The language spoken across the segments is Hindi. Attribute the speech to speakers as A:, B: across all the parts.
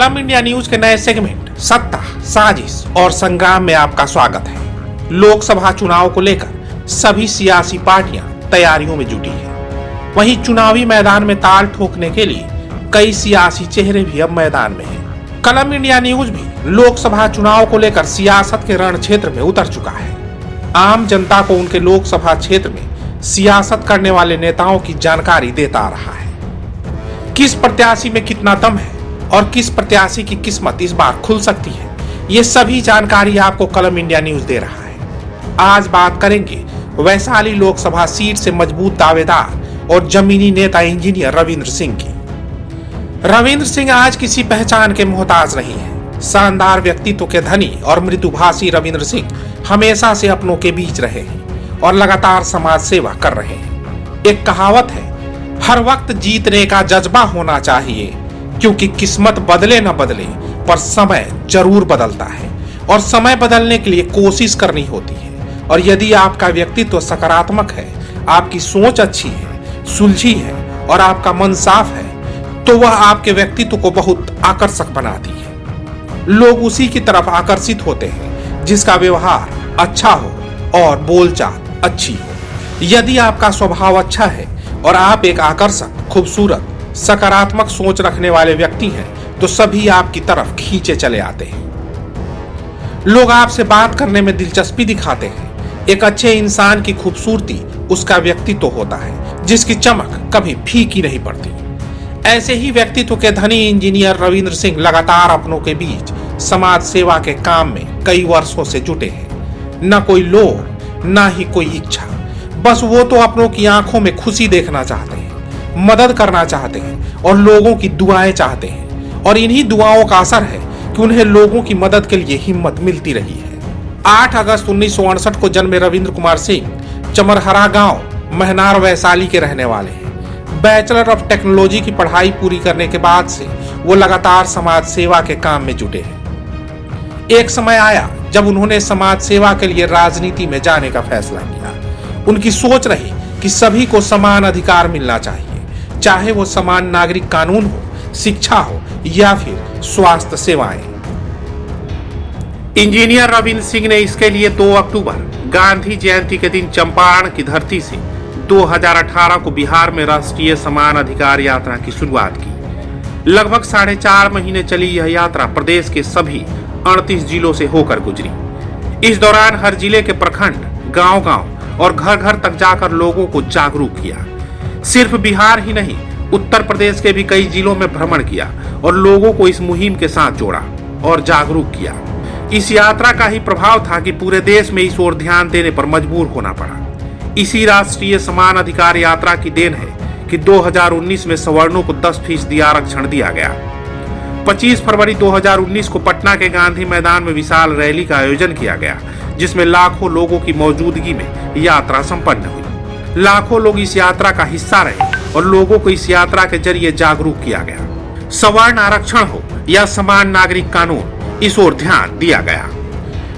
A: कलम इंडिया न्यूज के नए सेगमेंट सत्ता, साजिश और संग्राम में आपका स्वागत है। लोकसभा चुनाव को लेकर सभी सियासी पार्टियां तैयारियों में जुटी हैं। वहीं चुनावी मैदान में ताल ठोकने के लिए कई सियासी चेहरे भी अब मैदान में हैं। कलम इंडिया न्यूज भी लोकसभा चुनाव को लेकर सियासत के रण क्षेत्र में उतर चुका है। आम जनता को उनके लोकसभा क्षेत्र में सियासत करने वाले नेताओं की जानकारी देता आ रहा है। किस प्रत्याशी में कितना दम है और किस प्रत्याशी की किस्मत इस बार खुल सकती है, ये सभी जानकारी आपको कलम इंडिया न्यूज दे रहा है। आज बात करेंगे वैशाली लोकसभा सीट से मजबूत दावेदार और जमीनी नेता इंजीनियर रविंद्र सिंह की। रविंद्र सिंह आज किसी पहचान के मोहताज नहीं है। शानदार व्यक्तित्व के धनी और मृदुभाषी रविंद्र सिंह हमेशा से अपनों के बीच रहे हैं और लगातार समाज सेवा कर रहे हैं। एक कहावत है, हर वक्त जीतने का जज्बा होना चाहिए, क्योंकि किस्मत बदले न बदले पर समय जरूर बदलता है और समय बदलने के लिए कोशिश करनी होती है। और यदि आपका व्यक्तित्व सकारात्मक है, आपकी सोच अच्छी है, सुलझी है और आपका मन साफ है, तो वह आपके व्यक्तित्व को बहुत आकर्षक बनाती है। लोग उसी की तरफ आकर्षित होते हैं जिसका व्यवहार अच्छा हो और बोलचाल अच्छी हो। यदि आपका स्वभाव अच्छा है और आप एक आकर्षक, खूबसूरत, सकारात्मक सोच रखने वाले व्यक्ति हैं, तो सभी आपकी तरफ खींचे चले आते हैं। लोग आपसे बात करने में दिलचस्पी दिखाते हैं। एक अच्छे इंसान की खूबसूरती उसका व्यक्तित्व होता है, जिसकी चमक कभी फीकी नहीं पड़ती। ऐसे ही व्यक्तित्व के धनी इंजीनियर रविंद्र सिंह लगातार अपनों के बीच समाज सेवा के काम में कई वर्षों से जुटे हैं। न कोई लोभ, न ही कोई इच्छा, बस वो तो अपनों की आंखों में खुशी देखना चाहते हैं, मदद करना चाहते हैं और लोगों की दुआएं चाहते हैं। और इन्हीं दुआओं का असर है कि उन्हें लोगों की मदद के लिए हिम्मत मिलती रही है। 8 अगस्त 1968 को जन्मे रविंद्र कुमार सिंह चमरहरा गांव, महनार, वैशाली के रहने वाले हैं। बैचलर ऑफ टेक्नोलॉजी की पढ़ाई पूरी करने के बाद से वो लगातार समाज सेवा के काम में जुटे हैं। एक समय आया जब उन्होंने समाज सेवा के लिए राजनीति में जाने का फैसला किया। उनकी सोच रही कि सभी को समान अधिकार मिलना चाहिए, चाहे वो समान नागरिक कानून हो, शिक्षा हो या फिर स्वास्थ्य सेवाएं। इंजीनियर रविंद्र सिंह ने इसके लिए 2 अक्टूबर गांधी जयंती के दिन चंपारण की धरती से 2018 को बिहार में राष्ट्रीय समान अधिकार यात्रा की शुरुआत की। लगभग 4.5 महीने चली यह यात्रा प्रदेश के सभी 38 जिलों से होकर गुजरी। इस दौरान हर जिले के प्रखंड, गांव-गांव और घर-घर तक जाकर लोगों को जागरूक किया। सिर्फ बिहार ही नहीं, उत्तर प्रदेश के भी कई जिलों में भ्रमण किया और लोगों को इस मुहिम के साथ जोड़ा और जागरूक किया। इस यात्रा का ही प्रभाव था कि पूरे देश में इस ओर ध्यान देने पर मजबूर होना पड़ा। इसी राष्ट्रीय समान अधिकार यात्रा की देन है कि 2019 में सवर्णों को 10% आरक्षण दिया गया। 25 फरवरी 2019 को पटना के गांधी मैदान में विशाल रैली का आयोजन किया गया, जिसमें लाखों लोगों की मौजूदगी में यात्रा संपन्न हुई। लाखों लोग इस यात्रा का हिस्सा रहे और लोगों को इस यात्रा के जरिए जागरूक किया गया। सवर्ण आरक्षण हो या समान नागरिक कानून, इस ओर ध्यान दिया गया।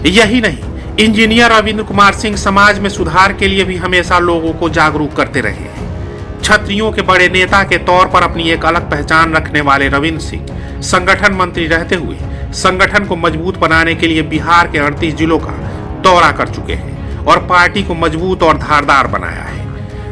A: यही नहीं, इंजीनियर रविंद्र कुमार सिंह समाज में सुधार के लिए भी हमेशा लोगों को जागरूक करते रहे हैं। क्षत्रियों के बड़े नेता के तौर पर अपनी एक अलग पहचान रखने वाले रविंद्र सिंह संगठन मंत्री रहते हुए संगठन को मजबूत बनाने के लिए बिहार के 38 जिलों का दौरा कर चुके हैं और पार्टी को मजबूत और धारदार बनाया है।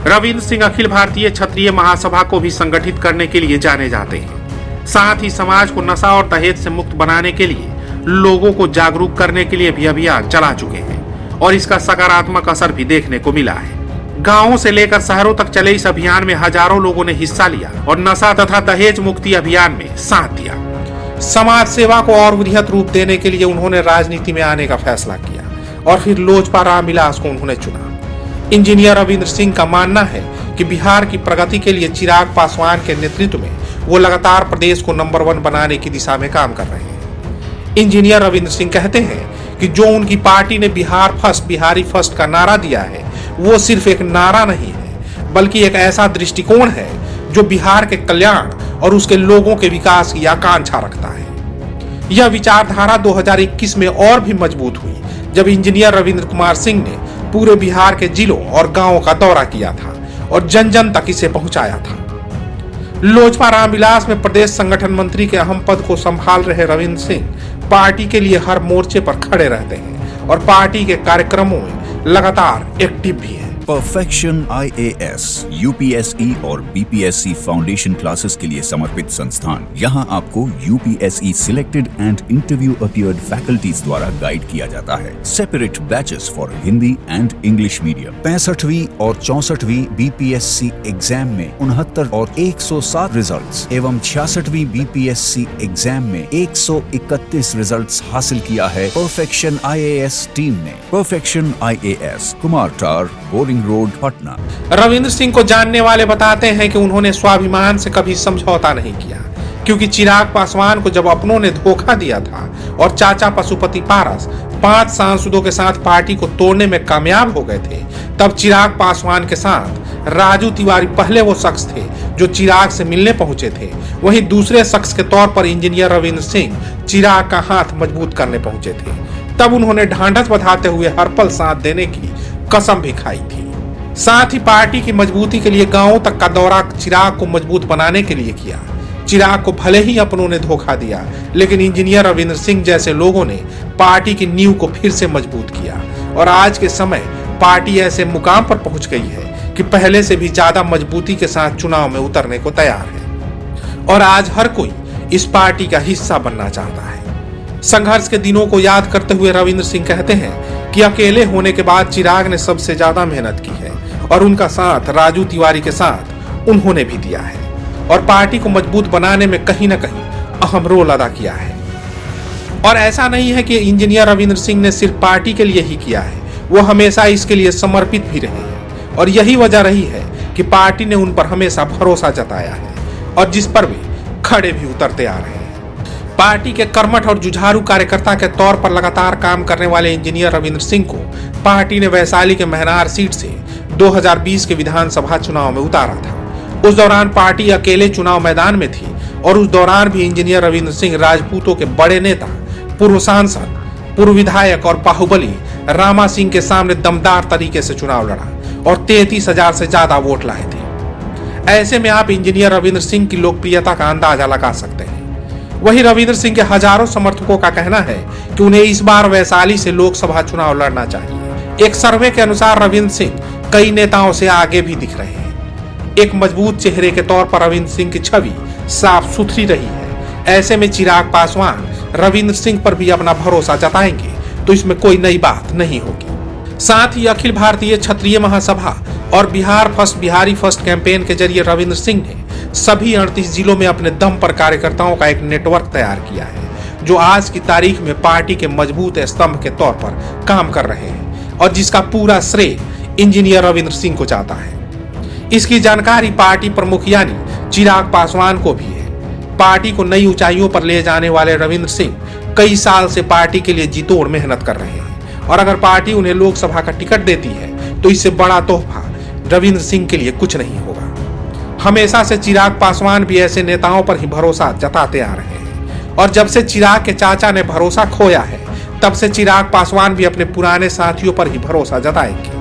A: रविंद्र सिंह अखिल भारतीय क्षत्रिय महासभा को भी संगठित करने के लिए जाने जाते हैं। साथ ही समाज को नशा और दहेज से मुक्त बनाने के लिए लोगों को जागरूक करने के लिए भी अभियान चला चुके हैं और इसका सकारात्मक असर भी देखने को मिला है। गांवों से लेकर शहरों तक चले इस अभियान में हजारों लोगों ने हिस्सा लिया और नशा तथा दहेज मुक्ति अभियान में साथ दिया। समाज सेवा को और वृहत रूप देने के लिए उन्होंने राजनीति में आने का फैसला किया और फिर लोजपा रामविलास को उन्होंने चुना। इंजीनियर रविंद्र सिंह का मानना है कि बिहार की प्रगति के लिए चिराग पासवान के नेतृत्व में वो लगातार प्रदेश को नंबर 1 बनाने की दिशा में काम कर रहे हैं। इंजीनियर रविंद्र सिंह कहते हैं कि जो उनकी पार्टी ने बिहार फर्स्ट, बिहारी फर्स्ट का नारा दिया है, वो सिर्फ एक नारा नहीं है, बल्कि एक ऐसा दृष्टिकोण है जो बिहार के कल्याण और उसके लोगों के विकास की आकांक्षा रखता है। यह विचारधारा 2021 में और भी मजबूत हुई जब इंजीनियर रविंद्र कुमार सिंह ने पूरे बिहार के जिलों और गांवों का दौरा किया था और जन जन तक इसे पहुंचाया था। लोजपा रामविलास में प्रदेश संगठन मंत्री के अहम पद को संभाल रहे रविंद्र सिंह पार्टी के लिए हर मोर्चे पर खड़े रहते हैं और पार्टी के कार्यक्रमों में लगातार एक्टिव भी हैं।
B: परफेक्शन IAS, UPSE और BPSC फाउंडेशन क्लासेस के लिए समर्पित संस्थान। यहाँ आपको UPSE selected and interview appeared faculties द्वारा गाइड किया जाता है। Separate batches for Hindi and English medium. 65वीं और 64वीं BPSC एग्जाम में 69 और 107 रिजल्ट्स एवं 66वीं BPSC एग्जाम में 131 रिजल्ट्स हासिल किया है परफेक्शन IAS टीम ने। परफेक्शन IAS, कुमार टार, बोरिंग रोड, पटना।
A: रविंद्र सिंह को जानने वाले बताते हैं कि उन्होंने स्वाभिमान से कभी समझौता नहीं किया, क्योंकि चिराग पासवान को जब अपनों ने धोखा दिया था और चाचा पशुपति पारस 5 सांसदों के साथ पार्टी को तोड़ने में कामयाब हो गए थे, तब चिराग पासवान के साथ राजू तिवारी पहले वो शख्स थे जो चिराग से मिलने पहुंचे थे। वहीं दूसरे शख्स के तौर पर इंजीनियर रविंद्र सिंह चिराग का हाथ मजबूत करने पहुंचे थे। तब उन्होंने ढांढस बंधाते हुए हर पल साथ देने की कसम भी खाई थी। साथ ही पार्टी की मजबूती के लिए गांवों तक का दौरा चिराग को मजबूत बनाने के लिए किया। चिराग को भले ही अपनों ने धोखा दिया, लेकिन इंजीनियर रविंद्र सिंह जैसे लोगों ने पार्टी की नींव को फिर से मजबूत किया और आज के समय पार्टी ऐसे मुकाम पर पहुंच गई है कि पहले से भी ज्यादा मजबूती के साथ चुनाव में उतरने को तैयार है और आज हर कोई इस पार्टी का हिस्सा बनना चाहता है। संघर्ष के दिनों को याद करते हुए रविंद्र सिंह कहते हैं कि अकेले होने के बाद चिराग ने सबसे ज्यादा मेहनत की है और उनका साथ राजू तिवारी के साथ उन्होंने भी दिया है और पार्टी को मजबूत बनाने में कहीं ना कहीं अहम रोल अदा किया है। और ऐसा नहीं है कि इंजीनियर रविंद्र सिंह ने सिर्फ पार्टी के लिए ही किया है, वो हमेशा इसके लिए समर्पित भी रहे हैं और यही वजह रही है कि पार्टी ने उन पर हमेशा भरोसा जताया है और जिस पर वे खड़े भी उतरते आ रहे हैं। पार्टी के कर्मठ और जुझारू कार्यकर्ता के तौर पर लगातार काम करने वाले इंजीनियर रविंद्र सिंह को पार्टी ने वैशाली के महनार सीट से 2020 के विधानसभा चुनाव में उतारा था। उस दौरान पार्टी अकेले चुनाव मैदान में थी और उस दौरान भी इंजीनियर रविंद्र सिंह राजपूतों के बड़े नेता, पूर्व सांसद, पूर्व विधायक और बाहुबली रामा सिंह के सामने दमदार तरीके से चुनाव लड़ा और 33,000 से ज्यादा वोट लाए थे। ऐसे में आप इंजीनियर रविंद्र सिंह की लोकप्रियता का अंदाजा लगा सकते हैं। वहीं रविंद्र सिंह के हजारों समर्थकों का कहना है कि उन्हें इस बार वैशाली से लोकसभा चुनाव लड़ना चाहिए। एक सर्वे के अनुसार रविंद्र सिंह कई नेताओं से आगे भी दिख रहे हैं। एक मजबूत चेहरे के तौर पर रविंद्र सिंह की छवि साफ सुथरी रही है। ऐसे में चिराग पासवान रविंद्र सिंह पर भी अपना भरोसा जताएंगे तो इसमें कोई नई बात नहीं होगी। साथ ही अखिल भारतीय क्षत्रिय महासभा और बिहारी फर्स्ट कैंपेन के जरिए रविंद्र सिंह ने सभी 38 जिलों में अपने दम पर कार्यकर्ताओं का एक नेटवर्क तैयार किया है, जो आज की तारीख में पार्टी के मजबूत स्तंभ के तौर पर काम कर रहे हैं और जिसका पूरा श्रेय इंजीनियर रविंद्र सिंह को जाता है। इसकी जानकारी पार्टी प्रमुख यानी चिराग पासवान को भी है। पार्टी को नई ऊंचाइयों पर ले जाने वाले रविंद्र सिंह कई साल से पार्टी के लिए जी तोड़ मेहनत कर रहे हैं और अगर पार्टी उन्हें लोकसभा का टिकट देती है तो इससे बड़ा तोहफा रविंद्र सिंह के लिए कुछ नहीं होगा। हमेशा से चिराग पासवान भी ऐसे नेताओं पर ही भरोसा जताते आ रहे हैं और जब से चिराग के चाचा ने भरोसा खोया है तब से चिराग पासवान भी अपने पुराने साथियों पर ही भरोसा जताएंगे।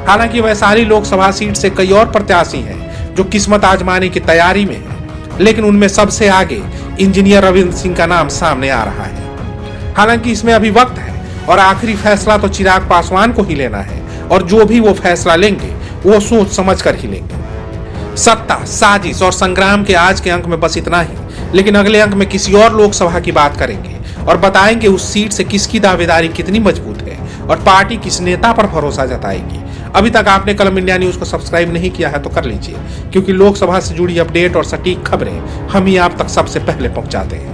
A: हालांकि वैशाली लोकसभा सीट से कई और प्रत्याशी हैं जो किस्मत आजमाने की तैयारी में हैं, लेकिन उनमें सबसे आगे इंजीनियर रविंद्र सिंह का नाम सामने आ रहा है। हालांकि इसमें अभी वक्त है और आखिरी फैसला तो चिराग पासवान को ही लेना है और जो भी वो फैसला लेंगे वो सोच समझ कर ही लेंगे। सत्ता, साजिश और संग्राम के आज के अंक में बस इतना ही, लेकिन अगले अंक में किसी और लोकसभा की बात करेंगे और बताएंगे उस सीट से किसकी दावेदारी कितनी मजबूत है और पार्टी किस नेता पर भरोसा जताएगी। अभी तक आपने कलम इंडिया न्यूज को सब्सक्राइब नहीं किया है तो कर लीजिए, क्योंकि लोकसभा से जुड़ी अपडेट और सटीक खबरें हम ही आप तक सबसे पहले पहुंचाते हैं।